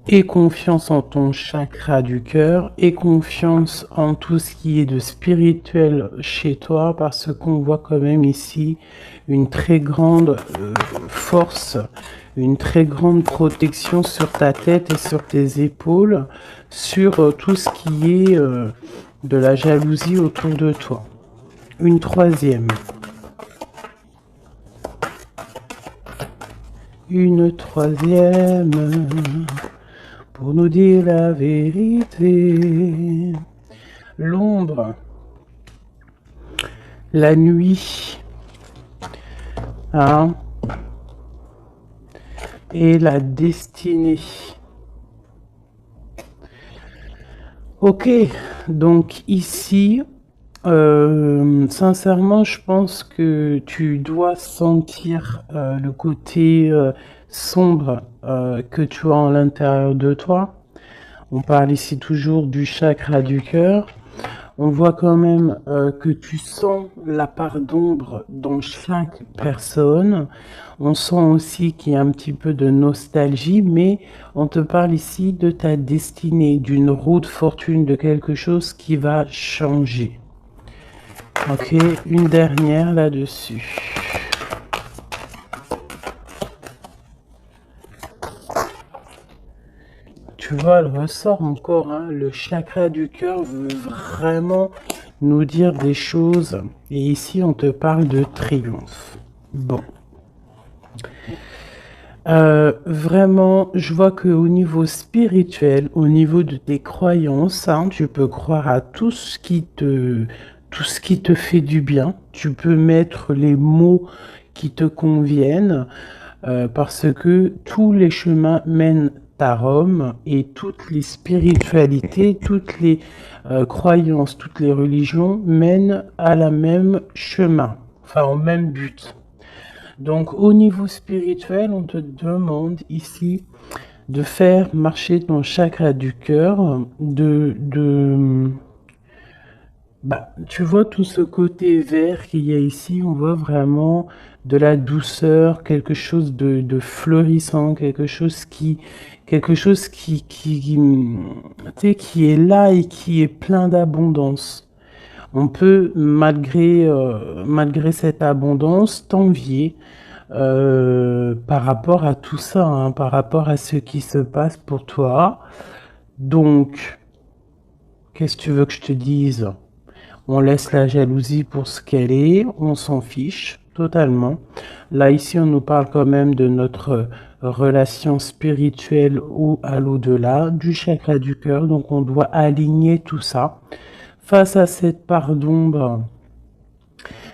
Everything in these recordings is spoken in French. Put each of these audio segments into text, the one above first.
Aie confiance en ton chakra du cœur, aie confiance en tout ce qui est de spirituel chez toi, parce qu'on voit quand même ici une très grande force, une très grande protection sur ta tête et sur tes épaules, sur tout ce qui est de la jalousie autour de toi. Une troisième. Une troisième. Pour nous dire la vérité. L'ombre. La nuit. Hein? Et la destinée. Ok, donc ici, sincèrement, je pense que tu dois sentir le côté sombre que tu as à l'intérieur de toi. On parle ici toujours du chakra du cœur. On voit quand même que tu sens la part d'ombre dans chaque personne. On sent aussi qu'il y a un petit peu de nostalgie, mais on te parle ici de ta destinée, d'une roue de fortune, de quelque chose qui va changer. Ok, une dernière là-dessus. Tu vois, elle ressort encore, hein, le chakra du cœur veut vraiment nous dire des choses. Et ici, on te parle de triomphe. Bon. Vraiment, je vois qu'au niveau spirituel, au niveau de tes croyances, hein, tu peux croire à tout ce qui te fait du bien. Tu peux mettre les mots qui te conviennent, parce que tous les chemins mènent à Rome et toutes les spiritualités, toutes les croyances, toutes les religions mènent à la même chemin, enfin au même but. Donc au niveau spirituel, on te demande ici de faire marcher ton chakra du cœur, tu vois tout ce côté vert qu'il y a ici, on voit vraiment de la douceur, quelque chose de fleurissant, quelque chose tu sais, qui est là et qui est plein d'abondance. On peut, malgré cette abondance, t'envier par rapport à tout ça, hein, par rapport à ce qui se passe pour toi. Donc, qu'est-ce que tu veux que je te dise? On laisse la jalousie pour ce qu'elle est, on s'en fiche totalement. Là, ici, on nous parle quand même de notre relation spirituelle ou à l'au-delà, du chakra du cœur, donc on doit aligner tout ça. Face à cette part d'ombre,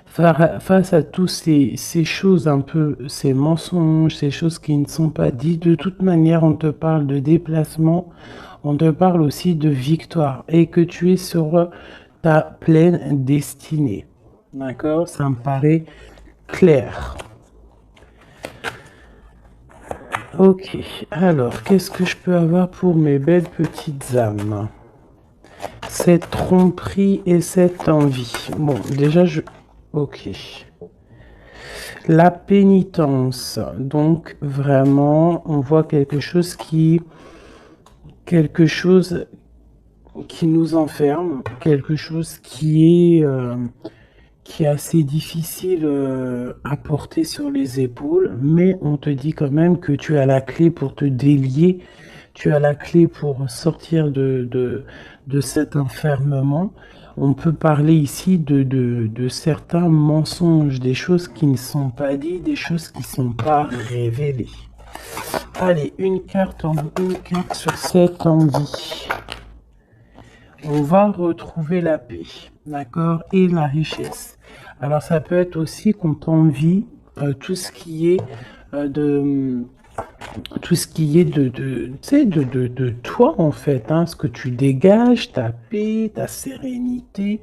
face à tous ces choses un peu, ces mensonges, ces choses qui ne sont pas dites, de toute manière, on te parle de déplacement, on te parle aussi de victoire et que tu es sur ta pleine destinée. D'accord? Ça me paraît clair. Ok, alors, qu'est-ce que je peux avoir pour mes belles petites âmes? Cette tromperie et cette envie. Bon, déjà, Ok. La pénitence. Donc, vraiment, on voit quelque chose qui nous enferme, quelque chose qui est assez difficile à porter sur les épaules, mais on te dit quand même que tu as la clé pour te délier, tu as la clé pour sortir de cet enfermement. On peut parler ici de certains mensonges, des choses qui ne sont pas dites, des choses qui ne sont pas révélées. Allez, une carte sur cette envie. On va retrouver la paix, d'accord, et la richesse. Alors ça peut être aussi qu'on t'envie tout ce qui est tout ce qui est tu sais, de toi en fait, hein, ce que tu dégages, ta paix, ta sérénité,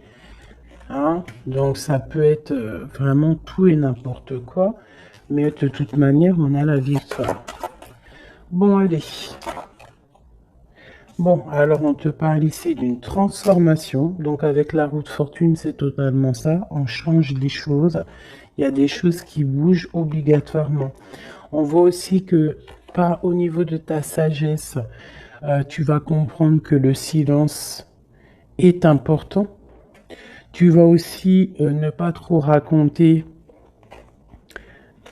hein. Donc ça peut être vraiment tout et n'importe quoi, mais de toute manière, on a la victoire. Bon, allez. Bon, alors on te parle ici d'une transformation. Donc avec la roue de fortune, c'est totalement ça. On change les choses. Il y a des choses qui bougent obligatoirement. On voit aussi que, pas au niveau de ta sagesse, tu vas comprendre que le silence est important. Tu vas aussi ne pas trop raconter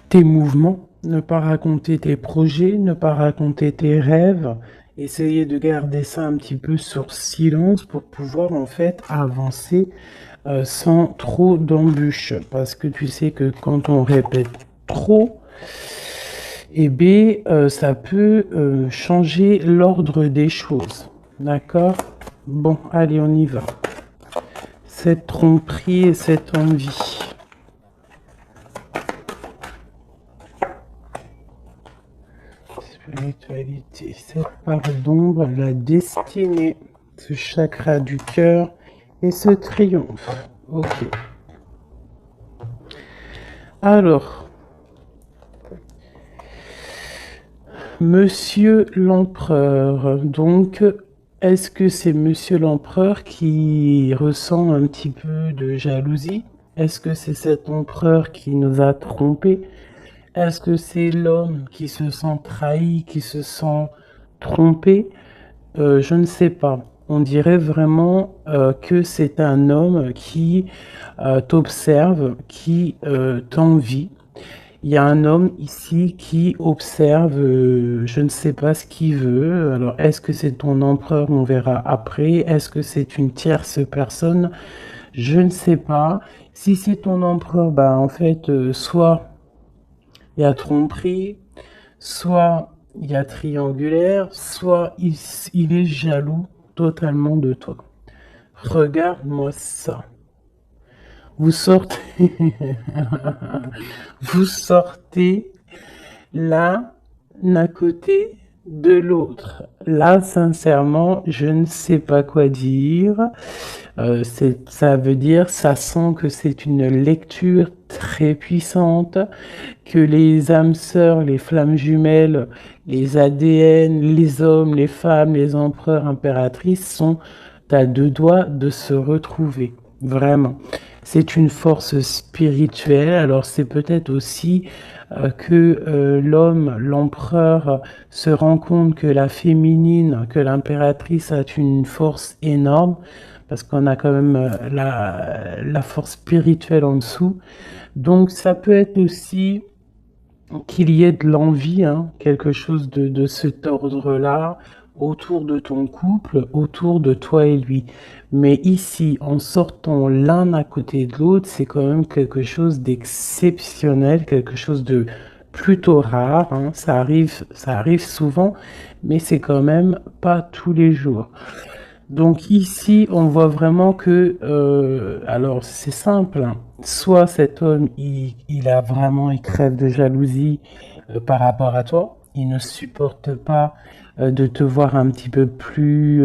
tes mouvements, ne pas raconter tes projets, ne pas raconter tes rêves. Essayer de garder ça un petit peu sur silence pour pouvoir en fait avancer sans trop d'embûches. Parce que tu sais que quand on répète trop, eh bien, ça peut changer l'ordre des choses. D'accord? Bon, allez, on y va. Cette tromperie et cette envie. Spiritualité, cette part d'ombre, la destinée, ce chakra du cœur et ce triomphe. Ok. Alors, Monsieur l'Empereur, donc, est-ce que c'est Monsieur l'Empereur qui ressent un petit peu de jalousie? Est-ce que c'est cet empereur qui nous a trompés? Est-ce que c'est l'homme qui se sent trahi, qui se sent trompé? Je ne sais pas. On dirait vraiment que c'est un homme qui t'observe, qui t'envie. Il y a un homme ici qui observe, je ne sais pas ce qu'il veut. Alors, est-ce que c'est ton empereur? On verra après. Est-ce que c'est une tierce personne? Je ne sais pas. Si c'est ton empereur, bah en fait, soit il y a tromperie, soit il y a triangulaire, soit il est jaloux totalement de toi. Regarde-moi ça. Vous sortez, vous sortez l'un à côté de l'autre. Là, sincèrement, je ne sais pas quoi dire. Ça veut dire, ça sent que c'est une lecture très puissante, que les âmes sœurs, les flammes jumelles, les ADN, les hommes, les femmes, les empereurs, impératrices sont à deux doigts de se retrouver. Vraiment. C'est une force spirituelle. Alors c'est peut-être aussi que l'homme, l'empereur, se rend compte que la féminine, que l'impératrice a une force énorme, parce qu'on a quand même la force spirituelle en dessous. Donc ça peut être aussi qu'il y ait de l'envie, hein, quelque chose de cet ordre-là, autour de ton couple, autour de toi et lui. Mais ici, en sortant l'un à côté de l'autre, c'est quand même quelque chose d'exceptionnel, quelque chose de plutôt rare, hein. Ça arrive souvent, mais c'est quand même pas tous les jours. Donc ici, on voit vraiment que, alors c'est simple, hein. Soit cet homme, il crève de jalousie par rapport à toi, il ne supporte pas de te voir un petit peu plus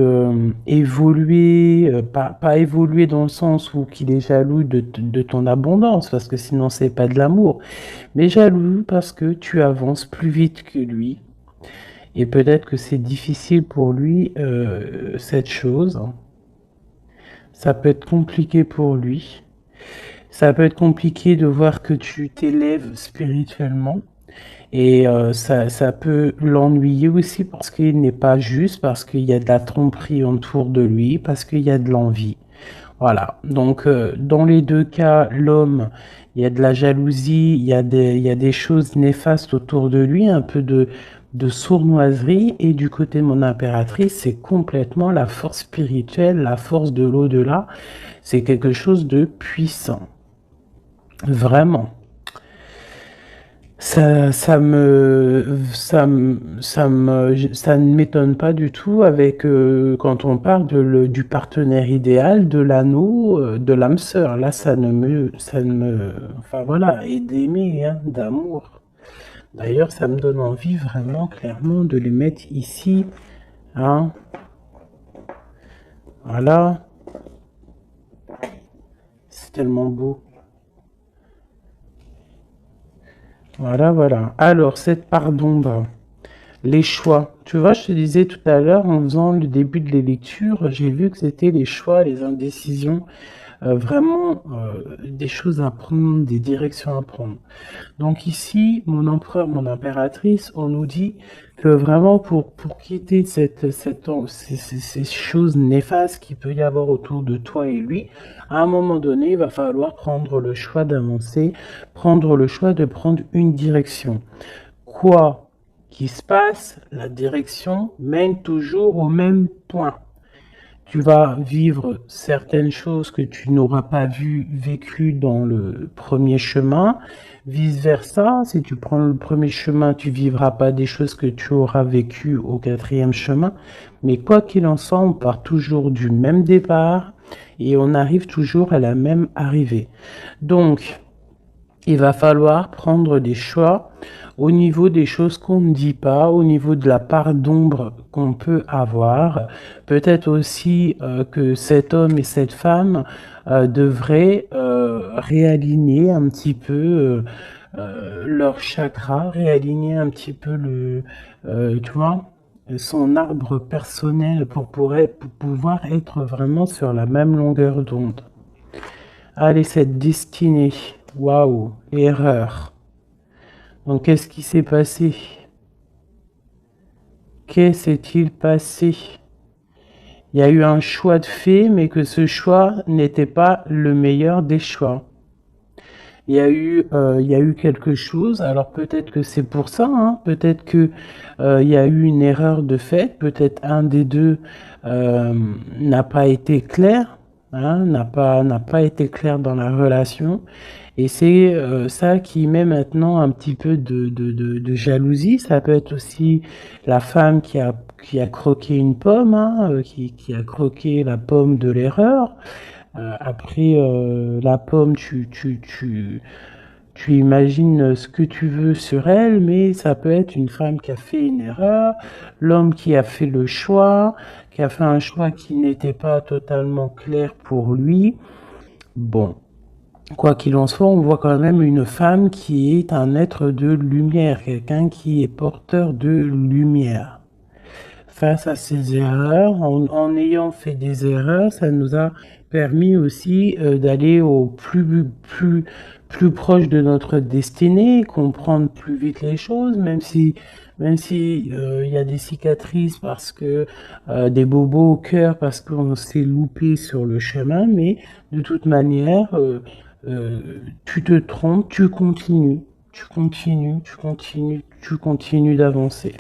évoluer, pas évoluer dans le sens où qu'il est jaloux de ton abondance, parce que sinon c'est pas de l'amour, mais jaloux parce que tu avances plus vite que lui. Et peut-être que c'est difficile pour lui, cette chose. Ça peut être compliqué pour lui. Ça peut être compliqué de voir que tu t'élèves spirituellement. Et ça peut l'ennuyer aussi parce qu'il n'est pas juste, parce qu'il y a de la tromperie autour de lui, parce qu'il y a de l'envie. Voilà. Donc, dans les deux cas, l'homme, il y a de la jalousie, il y a des choses néfastes autour de lui, un peu de sournoiserie. Et du côté de mon impératrice, c'est complètement la force spirituelle, la force de l'au-delà. C'est quelque chose de puissant. Vraiment. Ça ne m'étonne pas du tout avec quand on parle du partenaire idéal, de l'anneau, de l'âme sœur. Là, enfin voilà, et d'aimer, hein, d'amour. D'ailleurs, ça me donne envie vraiment, clairement, de les mettre ici, hein. Voilà, c'est tellement beau. Voilà, voilà. Alors, cette part d'ombre. Les choix. Tu vois, je te disais tout à l'heure, en faisant le début de les lectures, j'ai vu que c'était les choix, les indécisions. vraiment des choses à prendre, des directions à prendre. Donc ici, mon empereur, mon impératrice, on nous dit que vraiment pour quitter ces choses néfastes qu'il peut y avoir autour de toi et lui, à un moment donné, il va falloir prendre le choix d'avancer, prendre le choix de prendre une direction. Quoi qu'il se passe, la direction mène toujours au même point. Tu vas vivre certaines choses que tu n'auras pas vécues dans le premier chemin. Vice versa, si tu prends le premier chemin, tu vivras pas des choses que tu auras vécues au quatrième chemin. Mais quoi qu'il en soit, on part toujours du même départ et on arrive toujours à la même arrivée. Donc, il va falloir prendre des choix au niveau des choses qu'on ne dit pas, au niveau de la part d'ombre qu'on peut avoir. Peut-être aussi que cet homme et cette femme devraient réaligner un petit peu leur chakra, réaligner un petit peu tu vois, son arbre personnel pour pouvoir être vraiment sur la même longueur d'onde. Allez, cette destinée. Waouh, erreur. Donc, qu'est-ce qui s'est passé? Qu'est-ce s'est-il passé? Il y a eu un choix de fait, mais que ce choix n'était pas le meilleur des choix. Il y a eu quelque chose. Alors peut-être que c'est pour ça, hein. Peut-être que il y a eu une erreur de fait. Peut-être un des deux n'a pas été clair, hein, n'a pas été clair dans la relation. Et c'est ça qui met maintenant un petit peu de jalousie. Ça peut être aussi la femme qui a croqué une pomme, hein, qui a croqué la pomme de l'erreur. Après, la pomme, tu imagines ce que tu veux sur elle, mais ça peut être une femme qui a fait une erreur, l'homme qui a fait le choix, qui a fait un choix qui n'était pas totalement clair pour lui. Bon, quoi qu'il en soit, on voit quand même une femme qui est un être de lumière, quelqu'un qui est porteur de lumière. Face à ces erreurs, en ayant fait des erreurs, ça nous a permis aussi d'aller au plus proche de notre destinée, comprendre plus vite les choses, même si il y a des cicatrices parce que des bobos au cœur parce qu'on s'est loupé sur le chemin, mais de toute manière, tu te trompes, tu continues d'avancer.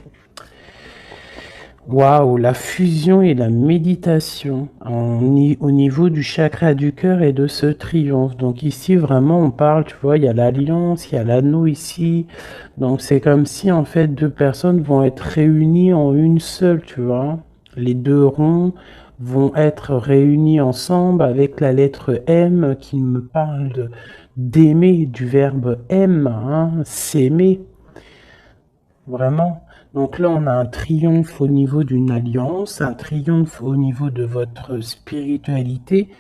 Waouh, la fusion et la méditation au niveau du chakra du cœur et de ce triomphe. Donc ici, vraiment, on parle, tu vois, il y a l'alliance, il y a l'anneau ici. Donc c'est comme si, en fait, deux personnes vont être réunies en une seule, tu vois. Les deux ronds vont être réunis ensemble avec la lettre M qui me parle d'aimer, du verbe aime, hein, s'aimer. Vraiment. Donc là, on a un triomphe au niveau d'une alliance, un triomphe au niveau de votre spiritualité.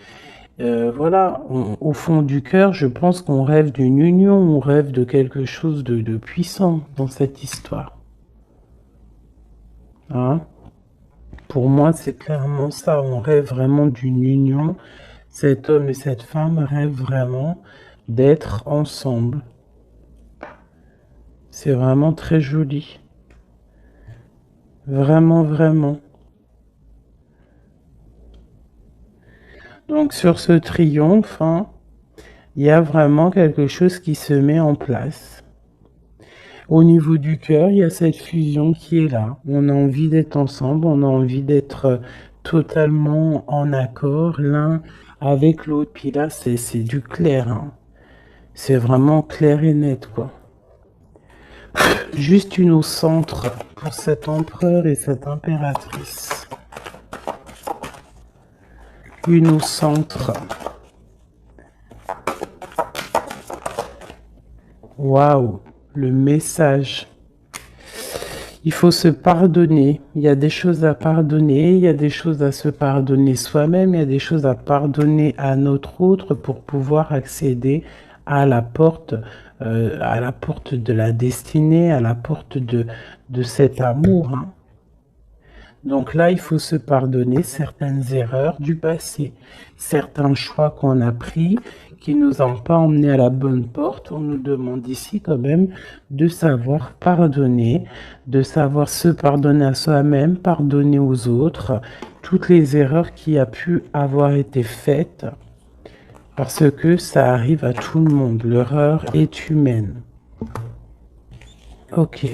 Voilà, au fond du cœur, je pense qu'on rêve d'une union, on rêve de quelque chose de puissant dans cette histoire. Hein? Pour moi, c'est clairement ça, on rêve vraiment d'une union. Cet homme et cette femme rêvent vraiment d'être ensemble. C'est vraiment très joli. Vraiment, vraiment. Donc sur ce triomphe, hein, il y a vraiment quelque chose qui se met en place. Au niveau du cœur, il y a cette fusion qui est là. On a envie d'être ensemble, on a envie d'être totalement en accord l'un avec l'autre. Puis là, c'est du clair, hein. C'est vraiment clair et net, quoi. Juste une au centre pour cet empereur et cette impératrice. Une au centre. Waouh, le message. Il faut se pardonner. Il y a des choses à pardonner, il y a des choses à se pardonner soi-même, il y a des choses à pardonner à notre autre pour pouvoir accéder à la porte de la destinée, à la porte de cet amour, hein. Donc là, il faut se pardonner certaines erreurs du passé, certains choix qu'on a pris qui nous ont pas emmenés à la bonne porte. On nous demande ici quand même de savoir pardonner, de savoir se pardonner à soi-même, pardonner aux autres, toutes les erreurs qui a pu avoir été faites, parce que ça arrive à tout le monde. L'erreur est humaine. Ok.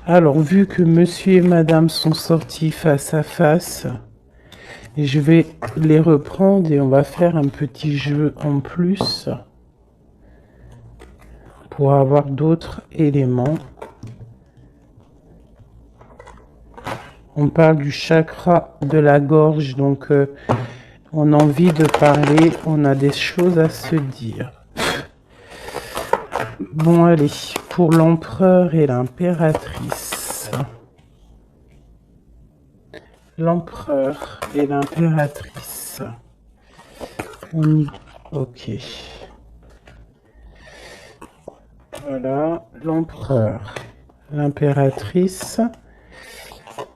Alors, vu que monsieur et madame sont sortis face à face, je vais les reprendre et on va faire un petit jeu en plus pour avoir d'autres éléments. On parle du chakra de la gorge, donc on a envie de parler, on a des choses à se dire. Bon, allez, pour l'empereur et l'impératrice. L'empereur et l'impératrice. On y... Ok. Voilà, l'empereur. L'impératrice.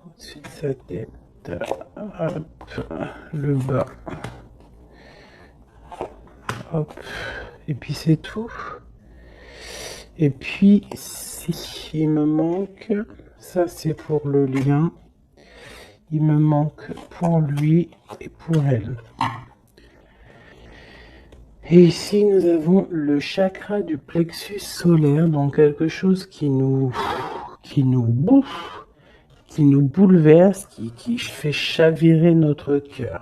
Au-dessus de sa tête. Hop. Le bas. Hop. Et puis c'est tout. Et puis, si il me manque, ça c'est pour le lien. Il me manque pour lui et pour elle. Et ici, nous avons le chakra du plexus solaire, donc quelque chose qui nous bouffe, qui nous bouleverse, qui fait chavirer notre cœur.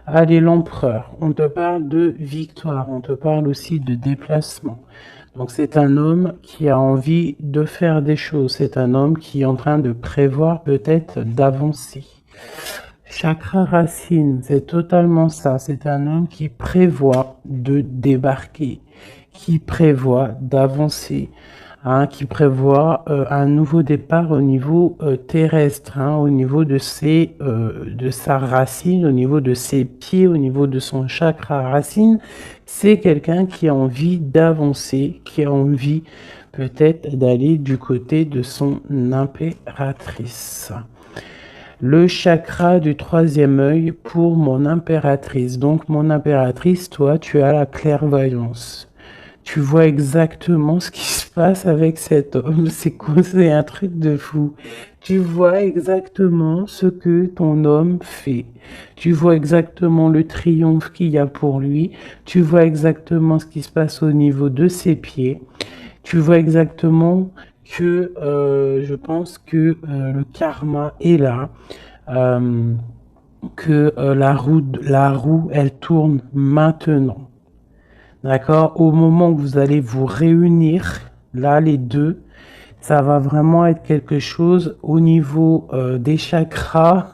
Allez, l'empereur, on te parle de victoire, on te parle aussi de déplacement. Donc c'est un homme qui a envie de faire des choses, c'est un homme qui est en train de prévoir peut-être d'avancer. Chakra racine, c'est totalement ça, c'est un homme qui prévoit de débarquer, qui prévoit d'avancer, qui prévoit un nouveau départ au niveau terrestre, au niveau de sa racine, au niveau de ses pieds, au niveau de son chakra racine. C'est quelqu'un qui a envie d'avancer, qui a envie peut-être d'aller du côté de son impératrice. Le chakra du troisième œil pour mon impératrice. Donc mon impératrice, toi, tu as la clairvoyance. Tu vois exactement ce qui se passe avec cet homme. C'est quoi? C'est un truc de fou. Tu vois exactement ce que ton homme fait. Tu vois exactement le triomphe qu'il y a pour lui. Tu vois exactement ce qui se passe au niveau de ses pieds. Tu vois exactement que je pense que le karma est là, que la roue, elle tourne maintenant. D'accord? Au moment où vous allez vous réunir, là, les deux, ça va vraiment être quelque chose au niveau des chakras.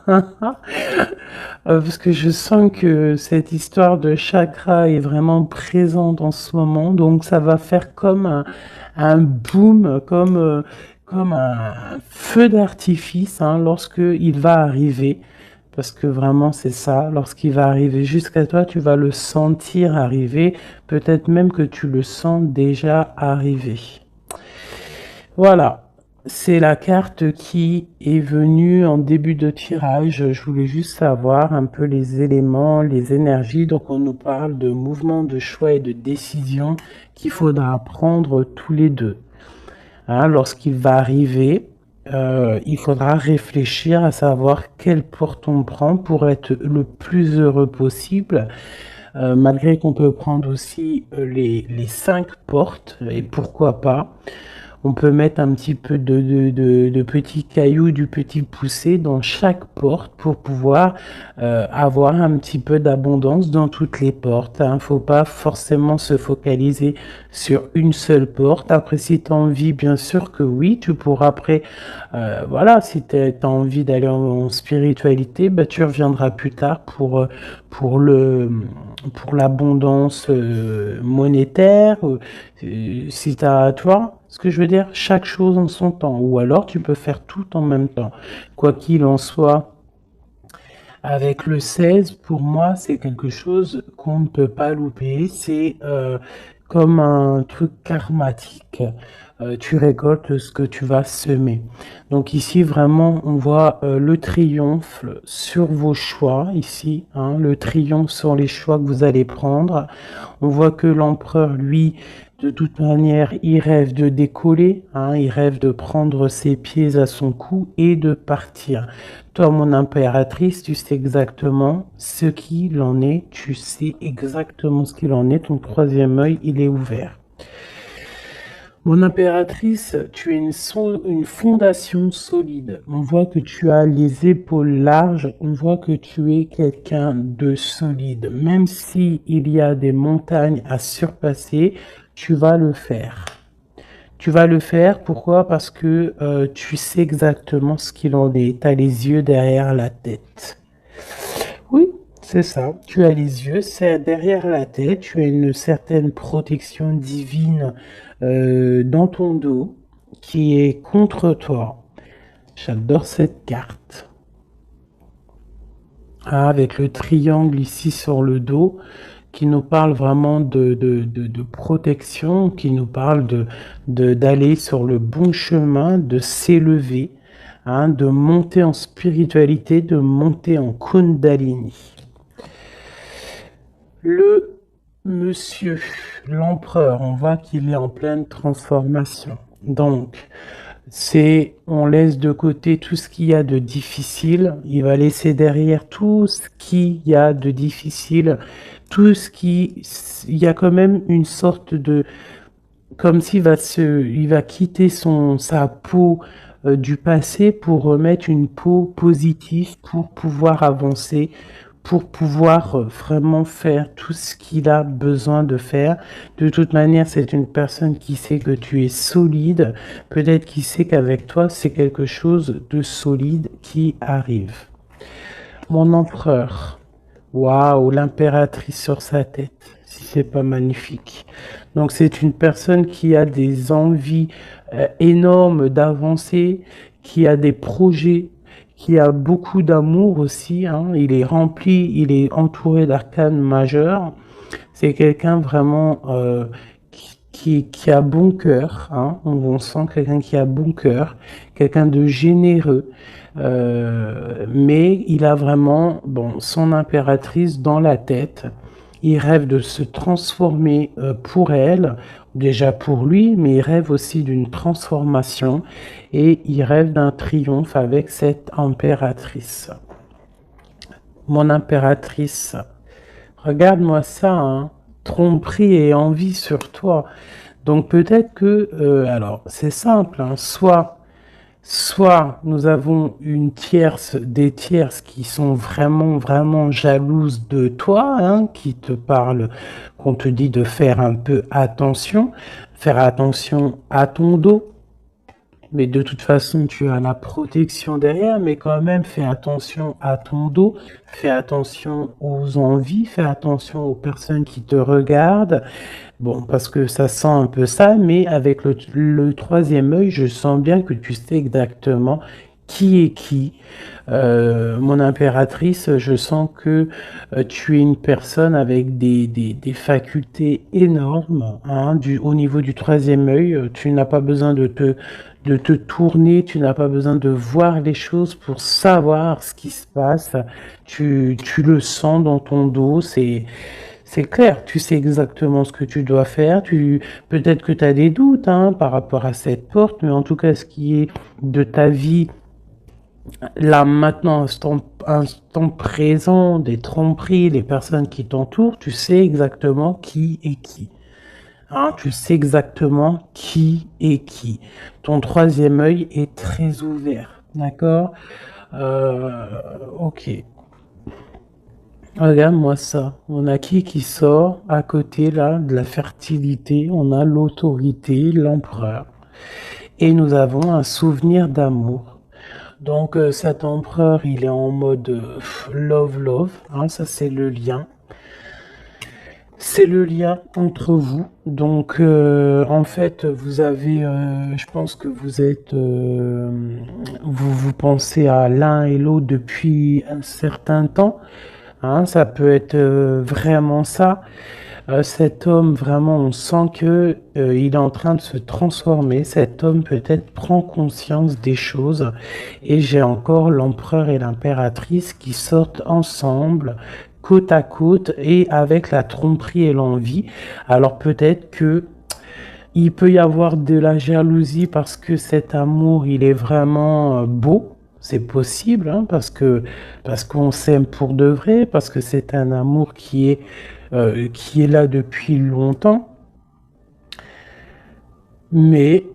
Parce que je sens que cette histoire de chakra est vraiment présente en ce moment. Donc ça va faire comme un boom, comme un feu d'artifice lorsque il va arriver. Parce que vraiment c'est ça, lorsqu'il va arriver jusqu'à toi, tu vas le sentir arriver. Peut-être même que tu le sens déjà arriver. Voilà. C'est la carte qui est venue en début de tirage. Je voulais juste savoir un peu les éléments, les énergies. Donc on nous parle de mouvement, de choix et de décision qu'il faudra prendre tous les deux. Lorsqu'il va arriver, il faudra réfléchir à savoir quelle porte on prend pour être le plus heureux possible. Malgré qu'on peut prendre aussi les 5 portes, et pourquoi pas. On peut mettre un petit peu de petits cailloux, du petit poussé dans chaque porte pour pouvoir avoir un petit peu d'abondance dans toutes les portes. Faut pas forcément se focaliser sur une seule porte. Après, si tu as envie, bien sûr que oui, tu pourras après, si tu as envie d'aller en spiritualité, tu reviendras plus tard pour l'abondance monétaire. Si tu as, toi, ce que je veux dire, chaque chose en son temps. Ou alors, tu peux faire tout en même temps. Quoi qu'il en soit, avec le 16, pour moi, c'est quelque chose qu'on ne peut pas louper. C'est comme un truc karmatique. tu récoltes ce que tu vas semer. Donc ici, vraiment, on voit le triomphe sur vos choix, ici, hein, le triomphe sur les choix que vous allez prendre. On voit que l'empereur, lui, de toute manière, il rêve de décoller, hein, il rêve de prendre ses pieds à son cou et de partir. Toi, mon impératrice, tu sais exactement ce qu'il en est, tu sais exactement ce qu'il en est, ton troisième œil, il est ouvert. Mon impératrice, tu es une fondation solide. On voit que tu as les épaules larges, on voit que tu es quelqu'un de solide. Même si il y a des montagnes à surpasser, tu vas le faire. Tu vas le faire, pourquoi? Parce que tu sais exactement ce qu'il en est. Tu as les yeux derrière la tête. Oui, c'est ça. Tu as les yeux, c'est derrière la tête. Tu as une certaine protection divine dans ton dos qui est contre toi. J'adore cette carte. Ah, avec le triangle ici sur le dos qui nous parle vraiment de protection, qui nous parle d'aller sur le bon chemin, de s'élever, hein, de monter en spiritualité, de monter en Kundalini. Le monsieur, l'empereur, on voit qu'il est en pleine transformation. Donc, on laisse de côté tout ce qu'il y a de difficile. Il va laisser derrière tout ce qu'il y a de difficile. Il y a quand même une sorte de, comme il va quitter sa peau du passé pour remettre une peau positive pour pouvoir avancer, pour pouvoir vraiment faire tout ce qu'il a besoin de faire. De toute manière, c'est une personne qui sait que tu es solide, peut-être qui sait qu'avec toi, c'est quelque chose de solide qui arrive. Mon empereur, waouh, l'impératrice sur sa tête, si c'est pas magnifique. Donc c'est une personne qui a des envies énormes d'avancer, qui a des projets, qui a beaucoup d'amour aussi, hein. Il est rempli, il est entouré d'arcanes majeures. C'est quelqu'un vraiment qui a bon cœur, hein. On sent quelqu'un qui a bon cœur, quelqu'un de généreux, mais il a vraiment son impératrice dans la tête. Il rêve de se transformer pour elle, déjà pour lui, mais il rêve aussi d'une transformation et il rêve d'un triomphe avec cette impératrice. Mon impératrice, regarde-moi ça, hein. Tromperie et envie sur toi. Donc peut-être que, alors c'est simple, hein, soit nous avons des tierces qui sont vraiment, vraiment jalouses de toi, hein, qui te parlent, qu'on te dit de faire un peu attention, faire attention à ton dos. Mais de toute façon, tu as la protection derrière, mais quand même, fais attention à ton dos, fais attention aux envies, fais attention aux personnes qui te regardent. Bon, parce que ça sent un peu ça, mais avec le troisième œil, je sens bien que tu sais exactement qui est qui. Mon impératrice, je sens que tu es une personne avec des facultés énormes, hein, au niveau du troisième œil. Tu n'as pas besoin de te tourner, tu n'as pas besoin de voir les choses pour savoir ce qui se passe. Tu le sens dans ton dos, c'est clair, tu sais exactement ce que tu dois faire. Peut-être que tu as des doutes, hein, par rapport à cette porte, mais en tout cas, ce qui est de ta vie, là maintenant, instant présent, des tromperies, les personnes qui t'entourent, tu sais exactement qui est qui. Hein, tu sais exactement qui est qui. Ton troisième œil est très ouvert, d'accord? Ok. Regarde-moi ça. On a qui sort à côté là de la fertilité. On a l'autorité, l'empereur. Et nous avons un souvenir d'amour. Donc cet empereur, il est en mode love, hein, ça c'est le lien. C'est le lien entre vous. Donc en fait, vous avez, je pense que vous pensez à l'un et l'autre depuis un certain temps. hein, ça peut être vraiment ça. Cet homme, vraiment, on sent que il est en train de se transformer. Cet homme peut-être prend conscience des choses. Et j'ai encore l'empereur et l'impératrice qui sortent ensemble, côte à côte, et avec la tromperie et l'envie. Alors peut-être que il peut y avoir de la jalousie parce que cet amour, il est vraiment beau. C'est possible, hein, parce qu'on s'aime pour de vrai, parce que c'est un amour qui est là depuis longtemps. Mais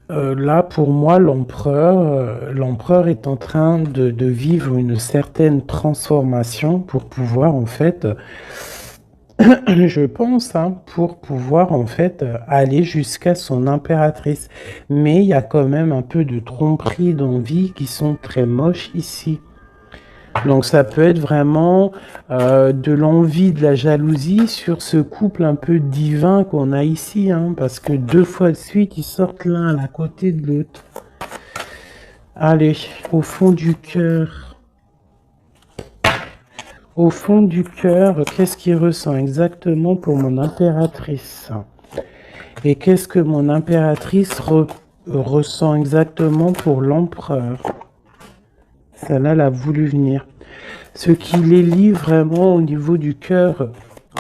là, pour moi, l'empereur est en train de vivre une certaine transformation pour pouvoir, en fait, je pense, hein, pour pouvoir, en fait, aller jusqu'à son impératrice. Mais il y a quand même un peu de tromperie d'envie qui sont très moches ici. Donc ça peut être vraiment de l'envie, de la jalousie sur ce couple un peu divin qu'on a ici, hein, parce que 2 fois de suite, ils sortent l'un à côté de l'autre. Allez, au fond du cœur. Au fond du cœur, qu'est-ce qu'il ressent exactement pour mon impératrice? Et qu'est-ce que mon impératrice ressent exactement pour l'empereur? Celle-là, elle a voulu venir. Ce qui les lie vraiment au niveau du cœur,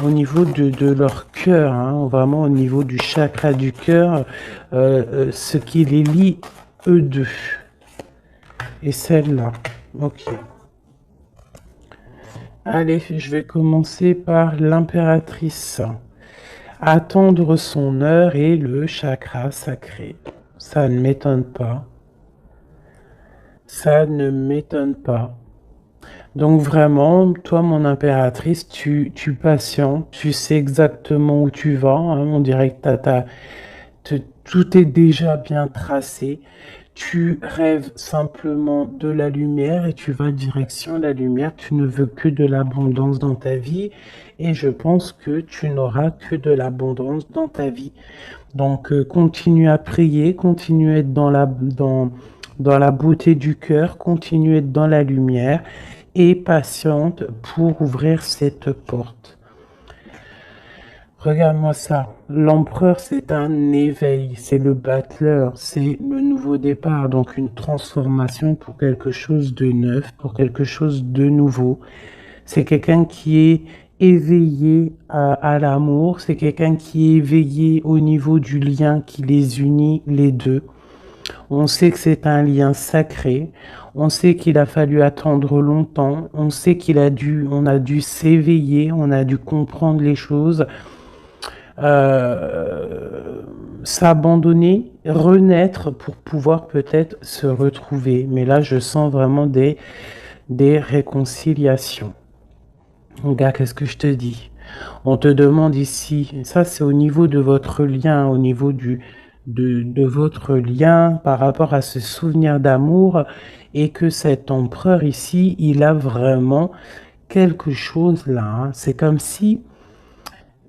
au niveau de leur cœur, hein, vraiment au niveau du chakra du cœur, ce qui les lie eux deux. Et celle-là. Ok. Allez, je vais commencer par l'impératrice. Attendre son heure et le chakra sacré. Ça ne m'étonne pas. Ça ne m'étonne pas. Donc vraiment, toi, mon impératrice, tu patientes, tu sais exactement où tu vas, hein, on dirait que tout est déjà bien tracé. Tu rêves simplement de la lumière et tu vas direction la lumière. Tu ne veux que de l'abondance dans ta vie et je pense que tu n'auras que de l'abondance dans ta vie. Donc continue à prier, continue à être dans la beauté du cœur, continue à être dans la lumière et patiente pour ouvrir cette porte. Regarde-moi ça. L'empereur, c'est un éveil, c'est le battleur, c'est le nouveau départ, donc une transformation pour quelque chose de neuf, pour quelque chose de nouveau. C'est quelqu'un qui est éveillé à l'amour, c'est quelqu'un qui est éveillé au niveau du lien qui les unit les deux. On sait que c'est un lien sacré, on sait qu'il a fallu attendre longtemps, on sait on a dû s'éveiller, on a dû comprendre les choses, s'abandonner, renaître pour pouvoir peut-être se retrouver. Mais là, je sens vraiment des réconciliations. Regarde, qu'est-ce que je te dis? On te demande ici, ça c'est au niveau de votre lien, au niveau de votre lien par rapport à ce souvenir d'amour, et que cet empereur ici, il a vraiment quelque chose là, hein. C'est comme si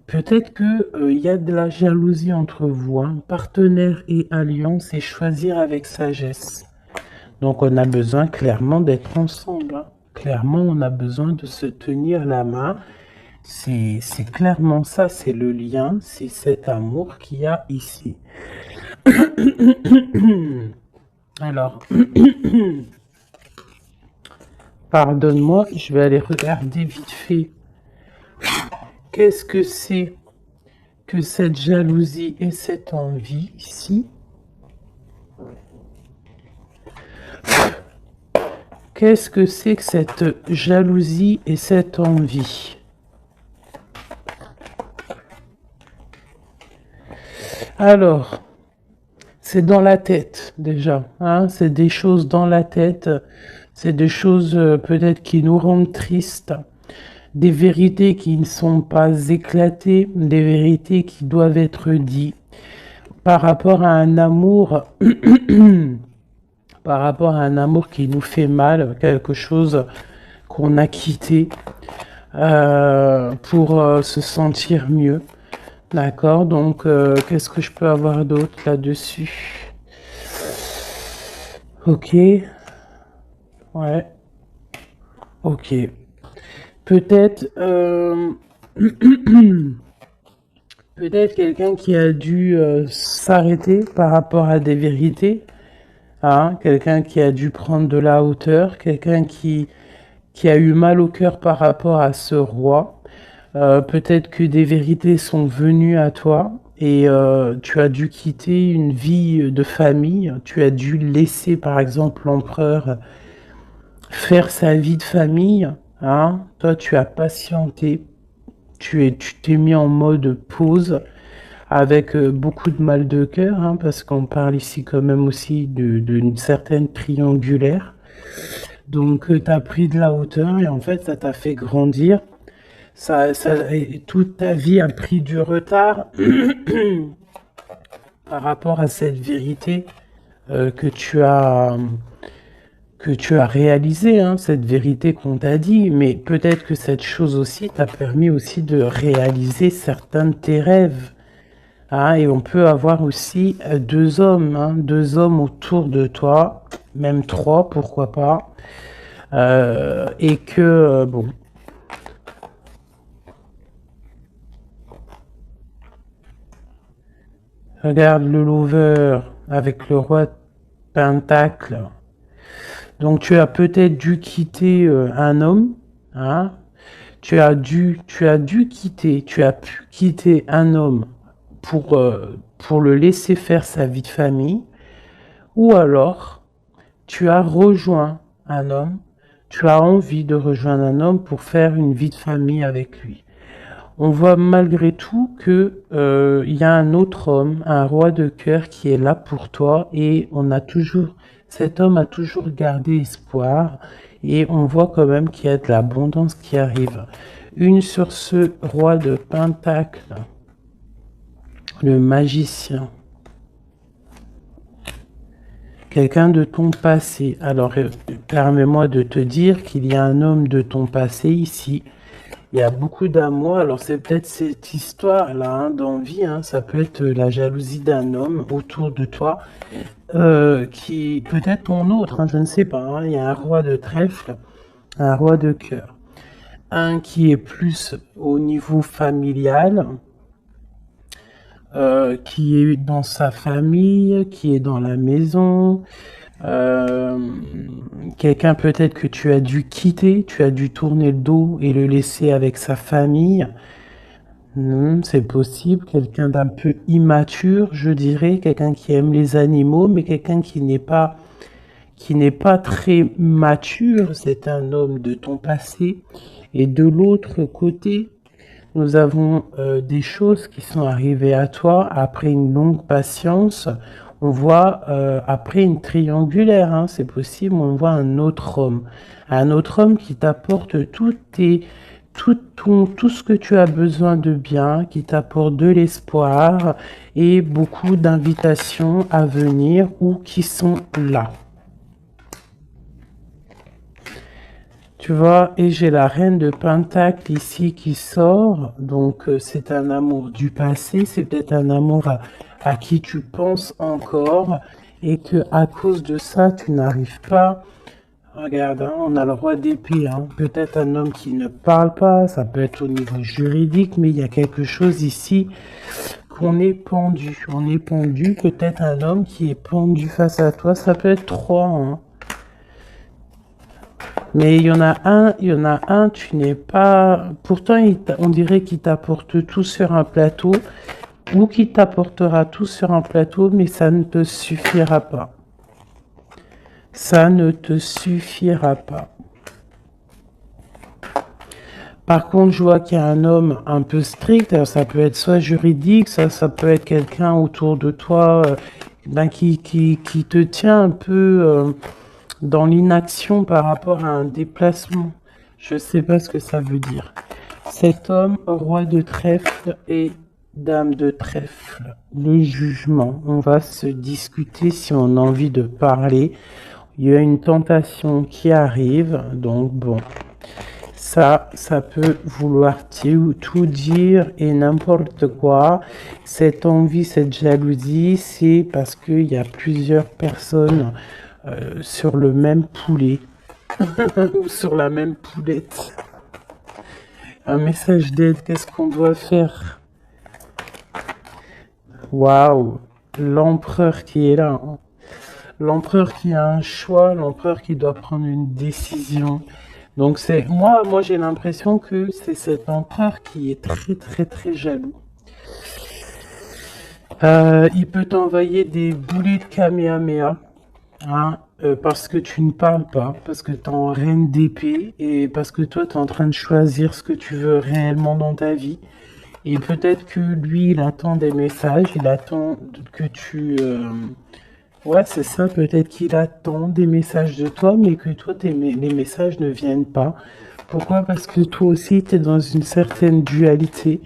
peut-être que il y a de la jalousie entre vous, hein. Partenaire et alliance, et choisir avec sagesse. Donc on a besoin clairement d'être ensemble, hein. Clairement, on a besoin de se tenir la main. C'est clairement ça, c'est le lien, c'est cet amour qu'il y a ici. Alors, pardonne-moi, je vais aller regarder vite fait. Qu'est-ce que c'est que cette jalousie et cette envie ici? Qu'est-ce que c'est que cette jalousie et cette envie? Alors, c'est dans la tête déjà, hein, c'est des choses dans la tête, c'est des choses peut-être qui nous rendent tristes, des vérités qui ne sont pas éclatées, des vérités qui doivent être dites par rapport à un amour, par rapport à un amour qui nous fait mal, quelque chose qu'on a quitté pour se sentir mieux. D'accord, donc qu'est-ce que je peux avoir d'autre là-dessus? Ok, ouais, ok. Peut-être peut-être quelqu'un qui a dû s'arrêter par rapport à des vérités, hein, quelqu'un qui a dû prendre de la hauteur, quelqu'un qui a eu mal au cœur par rapport à ce roi. Peut-être que des vérités sont venues à toi et tu as dû quitter une vie de famille. Tu as dû laisser, par exemple, l'empereur faire sa vie de famille. Hein. Toi, tu as patienté. Tu t'es mis en mode pause avec beaucoup de mal de cœur, hein, parce qu'on parle ici quand même aussi d'une certaine triangulaire. Donc, tu as pris de la hauteur et en fait, ça t'a fait grandir. Toute ta vie a pris du retard par rapport à cette vérité euh, que tu as que tu as réalisée, hein, cette vérité qu'on t'a dit. Mais peut-être que cette chose aussi t'a permis aussi de réaliser certains de tes rêves. Hein, et on peut avoir aussi deux hommes, hein, deux hommes autour de toi, même trois, pourquoi pas. Et que bon. Regarde le lover avec le roi de Pentacle. Donc tu as peut-être dû quitter un homme, hein. Tu as pu quitter un homme pour le laisser faire sa vie de famille, ou alors tu as rejoint un homme, tu as envie de rejoindre un homme pour faire une vie de famille avec lui. On voit malgré tout que il y a un autre homme, un roi de cœur qui est là pour toi et cet homme a toujours gardé espoir et on voit quand même qu'il y a de l'abondance qui arrive. Une sur ce roi de Pentacle, le magicien, quelqu'un de ton passé. Alors permets-moi de te dire qu'il y a un homme de ton passé ici. Il y a beaucoup d'amour. Alors c'est peut-être cette histoire-là hein, d'envie. Hein, ça peut être la jalousie d'un homme autour de toi, qui peut-être ton autre. Hein, je ne sais pas. Hein, il y a un roi de trèfle, un roi de cœur, un qui est plus au niveau familial, qui est dans sa famille, qui est dans la maison. Euh, Quelqu'un peut-être que tu as dû quitter, tu as dû tourner le dos et le laisser avec sa famille. C'est possible. Quelqu'un d'un peu immature, je dirais, quelqu'un qui aime les animaux, mais quelqu'un qui n'est pas très mature. C'est un homme de ton passé. Et de l'autre côté, nous avons des choses qui sont arrivées à toi après une longue patience. On voit après une triangulaire, hein, c'est possible, on voit un autre homme qui t'apporte tout ce que tu as besoin de bien, qui t'apporte de l'espoir et beaucoup d'invitations à venir ou qui sont là. Tu vois, et j'ai la reine de Pentacle ici qui sort, donc c'est un amour du passé, c'est peut-être un amour à qui tu penses encore, et que à cause de ça, tu n'arrives pas. Regarde, hein, on a le roi d'épée, hein, peut-être un homme qui ne parle pas, ça peut être au niveau juridique, mais il y a quelque chose ici qu'on est pendu. On est pendu, peut-être un homme qui est pendu face à toi, ça peut être trois, hein. Mais il y en a un, tu n'es pas... Pourtant, on dirait qu'il t'apporte tout sur un plateau, ou qu'il t'apportera tout sur un plateau, mais ça ne te suffira pas. Ça ne te suffira pas. Par contre, je vois qu'il y a un homme un peu strict, alors ça peut être soit juridique, ça peut être quelqu'un autour de toi qui te tient un peu... dans l'inaction par rapport à un déplacement. Je ne sais pas ce que ça veut dire. Cet homme, roi de trèfle et dame de trèfle. Le jugement. On va se discuter si on a envie de parler. Il y a une tentation qui arrive. Donc bon. Ça peut vouloir tout dire et n'importe quoi. Cette envie, cette jalousie, c'est parce qu'il y a plusieurs personnes sur le même poulet ou sur la même poulette. Un message d'aide, qu'est-ce qu'on doit faire? Waouh, l'empereur qui est là, hein. L'empereur qui a un choix, l'empereur qui doit prendre une décision. Donc c'est moi j'ai l'impression que c'est cet empereur qui est très très très jaloux. Il peut t'envoyer des boulets de Kamehameha, hein, parce que tu ne parles pas, parce que tu es en reine d'épée et parce que toi tu es en train de choisir ce que tu veux réellement dans ta vie. Et peut-être que lui il attend des messages, il attend que tu ouais, c'est ça, peut-être qu'il attend des messages de toi, mais que toi, les messages ne viennent pas. Pourquoi? Parce que toi aussi, tu es dans une certaine dualité.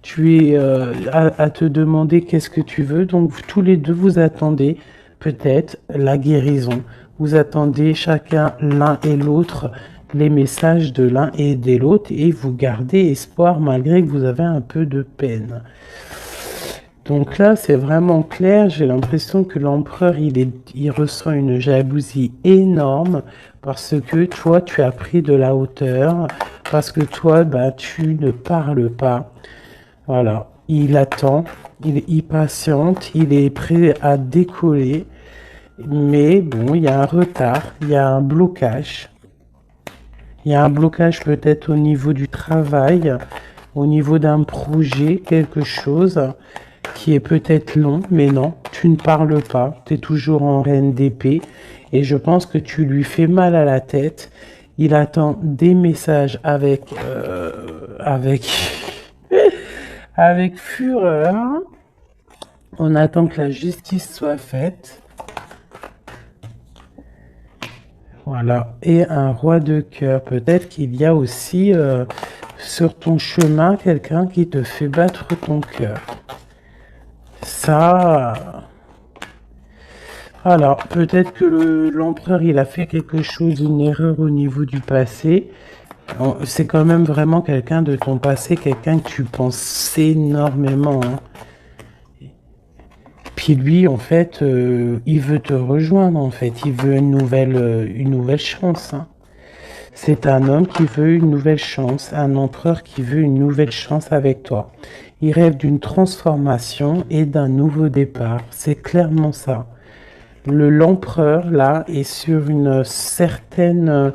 Tu es à te demander qu'est-ce que tu veux. Donc, tous les deux, vous attendez peut-être la guérison. Vous attendez chacun l'un et l'autre les messages de l'un et de l'autre et vous gardez espoir malgré que vous avez un peu de peine. Donc là, c'est vraiment clair. J'ai l'impression que l'empereur, il ressent une jalousie énorme parce que toi, tu as pris de la hauteur, parce que toi, bah, tu ne parles pas. Voilà. Il attend, il patiente, il est prêt à décoller. Mais bon, il y a un retard, il y a un blocage. Il y a un blocage peut-être au niveau du travail, au niveau d'un projet, quelque chose qui est peut-être long, mais non, tu ne parles pas, tu es toujours en reine d'épée, et je pense que tu lui fais mal à la tête. Il attend des messages avec, avec fureur. On attend que la justice soit faite. Voilà, et un roi de cœur. Peut-être qu'il y a aussi sur ton chemin quelqu'un qui te fait battre ton cœur. Ça, alors peut-être que l'empereur il a fait quelque chose, une erreur au niveau du passé. C'est quand même vraiment quelqu'un de ton passé, quelqu'un que tu penses énormément, hein. Puis lui, en fait, il veut te rejoindre, en fait. Il veut une nouvelle chance, hein. C'est un homme qui veut une nouvelle chance, un empereur qui veut une nouvelle chance avec toi. Il rêve d'une transformation et d'un nouveau départ. C'est clairement ça. L'empereur, là, est sur une certaine,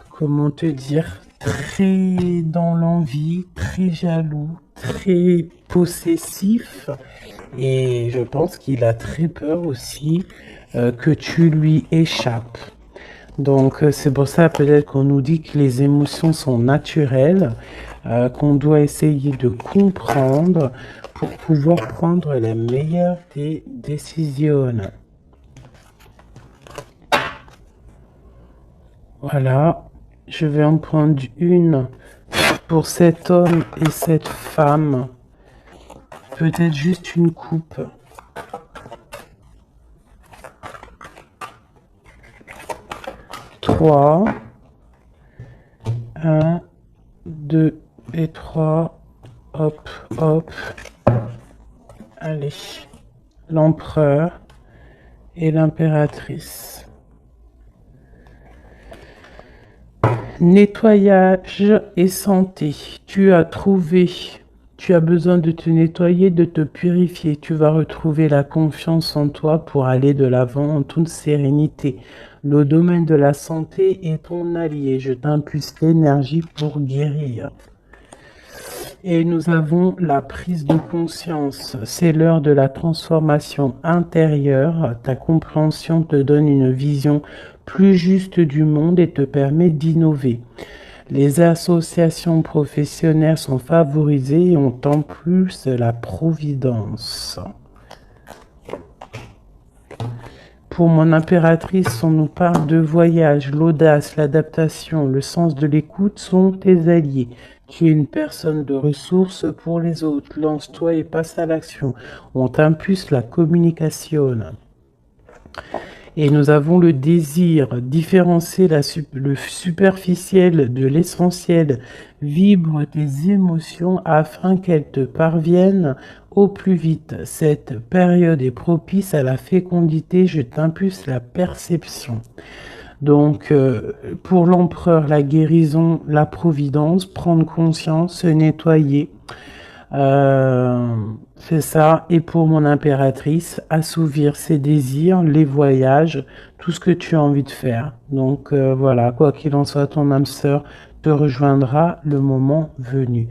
comment te dire, très dans l'envie, très jaloux, très possessif. Et je pense qu'il a très peur aussi que tu lui échappes. Donc c'est pour ça peut-être qu'on nous dit que les émotions sont naturelles, qu'on doit essayer de comprendre pour pouvoir prendre la meilleure des décisions. Voilà, je vais en prendre une pour cet homme et cette femme. Peut-être juste une coupe. 3, 1, 2 et 3. Hop, hop. Allez. L'empereur et l'impératrice. Nettoyage et santé. Tu as besoin de te nettoyer, de te purifier. Tu vas retrouver la confiance en toi pour aller de l'avant en toute sérénité. Le domaine de la santé est ton allié. Je t'impulse l'énergie pour guérir. Et nous avons la prise de conscience. C'est l'heure de la transformation intérieure. Ta compréhension te donne une vision plus juste du monde et te permet d'innover. Les associations professionnelles sont favorisées et ont en plus la providence. Pour mon impératrice, on nous parle de voyage, l'audace, l'adaptation, le sens de l'écoute sont tes alliés. Tu es une personne de ressources pour les autres. Lance-toi et passe à l'action. On t'impulse la communication. Et nous avons le désir, différencier le superficiel de l'essentiel. Vibre tes émotions afin qu'elles te parviennent au plus vite. Cette période est propice à la fécondité. Je t'impulse la perception. Donc, pour l'empereur, la guérison, la providence, prendre conscience, se nettoyer. Euh, c'est ça. Et pour mon impératrice, assouvir ses désirs, les voyages, tout ce que tu as envie de faire. Donc voilà, quoi qu'il en soit, ton âme sœur te rejoindra le moment venu.